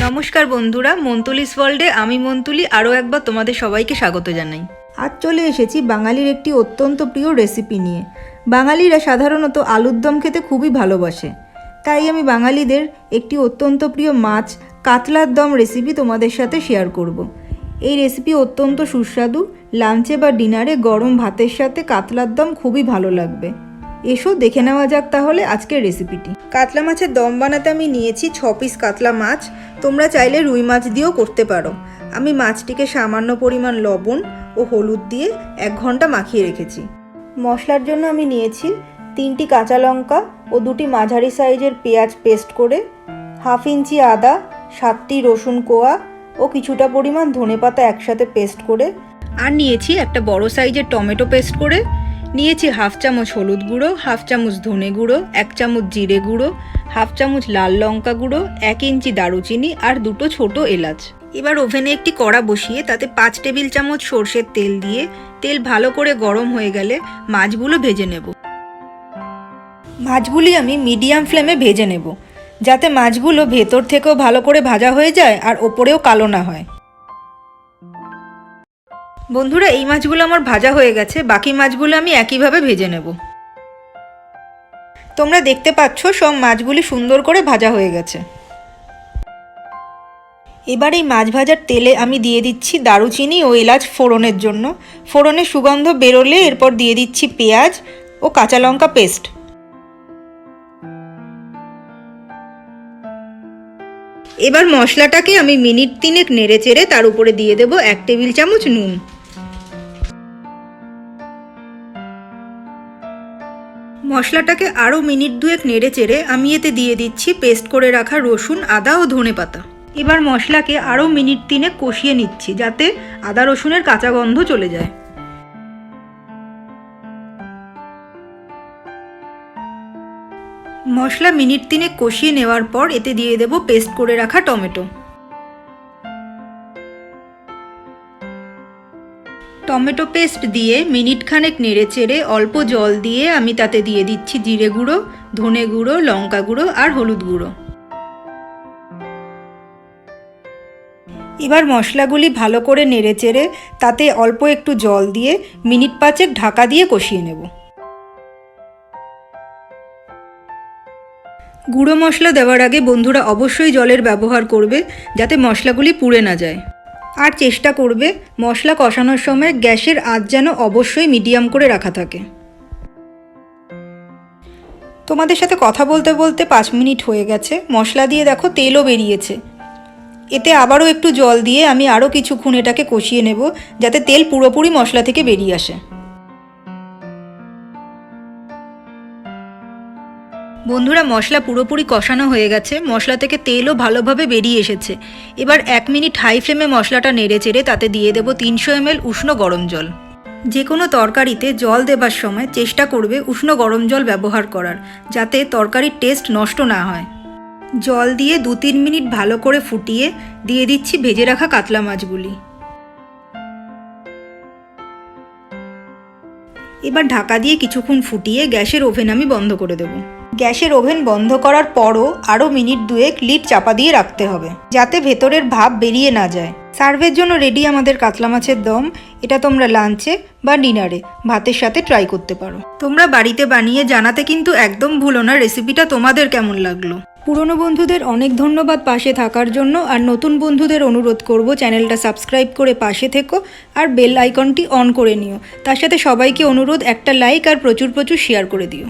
নমস্কার বন্ধুরা, মন্তুলিস ওয়ার্ল্ডে আমি মন্তুলি আরও একবার তোমাদের সবাইকে স্বাগত জানাই। আজ চলে এসেছি বাঙালির একটি অত্যন্ত প্রিয় রেসিপি নিয়ে। বাঙালিরা সাধারণত আলুর দম খেতে খুবই ভালোবাসে, তাই আমি বাঙালিদের একটি অত্যন্ত প্রিয় মাছ কাতলার দম রেসিপি তোমাদের সাথে শেয়ার করব। এই রেসিপি অত্যন্ত সুস্বাদু, লাঞ্চে বা ডিনারে গরম ভাতের সাথে কাতলার দম খুবই ভালো লাগবে। এসো দেখে নেওয়া যাক তাহলে আজকের রেসিপিটি। কাতলা মাছের দম বানাতে আমি নিয়েছি 6 পিস কাতলা মাছ। তোমরা চাইলে রুই মাছ দিয়েও করতে পারো। আমি মাছটিকে সামান্য পরিমাণ লবণ ও হলুদ দিয়ে 1 ঘন্টা মাখিয়ে রেখেছি। মশলার জন্য আমি নিয়েছি 3টি কাঁচা লঙ্কা ও 2টি মাঝারি সাইজের পেঁয়াজ পেস্ট করে, 1/2 ইঞ্চি আদা, 7টি রসুন কোয়া ও কিছুটা পরিমাণ ধনেপাতা একসাথে পেস্ট করে, আর নিয়েছি একটা বড় সাইজের টমেটো পেস্ট করে, নিয়েছি 1/2 চামচ হলুদ গুঁড়ো, 1/2 চামচ ধনে গুঁড়ো, 1 চামচ জিরে গুঁড়ো, 1/2 চামচ লাল লঙ্কা গুঁড়ো, 1 ইঞ্চি দারুচিনি আর 2টো ছোট এলাচ। এবার ওভেনে একটি কড়া বসিয়ে তাতে 5 টেবিল চামচ সর্ষের তেল দিয়ে তেল ভালো করে গরম হয়ে গেলে মাছগুলো ভেজে নেব। মাছগুলি আমি মিডিয়াম ফ্লেমে ভেজে নেব, যাতে মাছগুলো ভেতর থেকেও ভালো করে ভাজা হয়ে যায় আর ওপরেও কালো না হয়। বন্ধুরা, এই মাছগুলো আমার ভাজা হয়ে গেছে, বাকি মাছগুলো আমি একইভাবে ভেজে নেব। তোমরা দেখতে পাচ্ছ সব মাছগুলি সুন্দর করে ভাজা হয়ে গেছে। এবার এই মাছ ভাজার তেলে আমি দিয়ে দিচ্ছি দারুচিনি ও এলাচ ফোড়নের জন্য। ফোড়নের সুগন্ধ বেরোলে এরপর দিয়ে দিচ্ছি পেঁয়াজ ও কাঁচা লঙ্কা পেস্ট। এবার মশলাটাকে আমি মিনিট 3 নেড়ে চেড়ে তার উপরে দিয়ে দেব 1 টেবিল চামচ নুন। মশলাটাকে আরও মিনিট 2 নেড়ে চেড়ে আমি এতে দিয়ে দিচ্ছি পেস্ট করে রাখা রসুন, আদা ও ধনেপাতা। এবার মশলাকে আরও মিনিট 3 কষিয়ে নিচ্ছি, যাতে আদা রসুনের কাঁচা গন্ধ চলে যায়। মশলা মিনিট 3 কষিয়ে নেওয়ার পর এতে দিয়ে দেব পেস্ট করে রাখা টমেটো। টমেটো পেস্ট দিয়ে মিনিট খানেক নেড়ে চেড়ে অল্প জল দিয়ে আমি তাতে দিয়ে দিচ্ছি জিরে গুঁড়ো, ধনে গুঁড়ো, লঙ্কা গুঁড়ো আর হলুদ গুঁড়ো। এবার মশলাগুলি ভালো করে নেড়ে চেড়ে তাতে অল্প একটু জল দিয়ে মিনিট 5 ঢাকা দিয়ে কষিয়ে নেব। গুঁড়ো মশলা দেওয়ার আগে বন্ধুরা অবশ্যই জলের ব্যবহার করবে, যাতে মশলাগুলি পুড়ে না যায়। আর চেষ্টা করবে মশলা কষানোর সময় গ্যাসের আঁচ যেন অবশ্যই মিডিয়াম করে রাখা থাকে। তোমাদের সাথে কথা বলতে বলতে 5 মিনিট হয়ে গেছে। মশলা দিয়ে দেখো তেলও বেরিয়েছে। এতে আবারও একটু জল দিয়ে আমি আরও কিছুক্ষণ এটাকে কষিয়ে নেব, যাতে তেল পুরোপুরি মশলা থেকে বেরিয়ে আসে। বন্ধুরা, মশলা পুরোপুরি কষানো হয়ে গেছে, মশলা থেকে তেলও ভালোভাবে বেরিয়ে এসেছে। এবার 1 মিনিট হাই ফ্লেমে মশলাটা নেড়ে চেড়ে তাতে দিয়ে দেব 300 ml উষ্ণ গরম জল। যে কোনো তরকারিতে জল দেবার সময় চেষ্টা করবে উষ্ণ গরম জল ব্যবহার করার, যাতে তরকারির টেস্ট নষ্ট না হয়। জল দিয়ে 2-3 মিনিট ভালো করে ফুটিয়ে দিয়ে দিচ্ছি ভেজে রাখা কাতলা মাছগুলি। এবার ঢাকা দিয়ে কিছুক্ষণ ফুটিয়ে গ্যাসের ওভেন আমি বন্ধ করে দেব। গ্যাসের ওভেন বন্ধ করার পরও আরও মিনিট 2 লিড চাপা দিয়ে রাখতে হবে, যাতে ভেতরের ভাপ বেরিয়ে না যায়। সার্ভের জন্য রেডি আমাদের কাতলা মাছের দম। এটা তোমরা লাঞ্চে বা ডিনারে ভাতের সাথে ট্রাই করতে পারো। তোমরা বাড়িতে বানিয়ে জানাতে কিন্তু একদম ভুলো না রেসিপিটা তোমাদের কেমন লাগলো। পুরনো বন্ধুদের অনেক ধন্যবাদ পাশে থাকার জন্য, আর নতুন বন্ধুদের অনুরোধ করব চ্যানেলটা সাবস্ক্রাইব করে পাশে থেকো আর বেল আইকনটি অন করে নিও। তার সাথে সবাইকে অনুরোধ একটা লাইক আর প্রচুর শেয়ার করে দিও।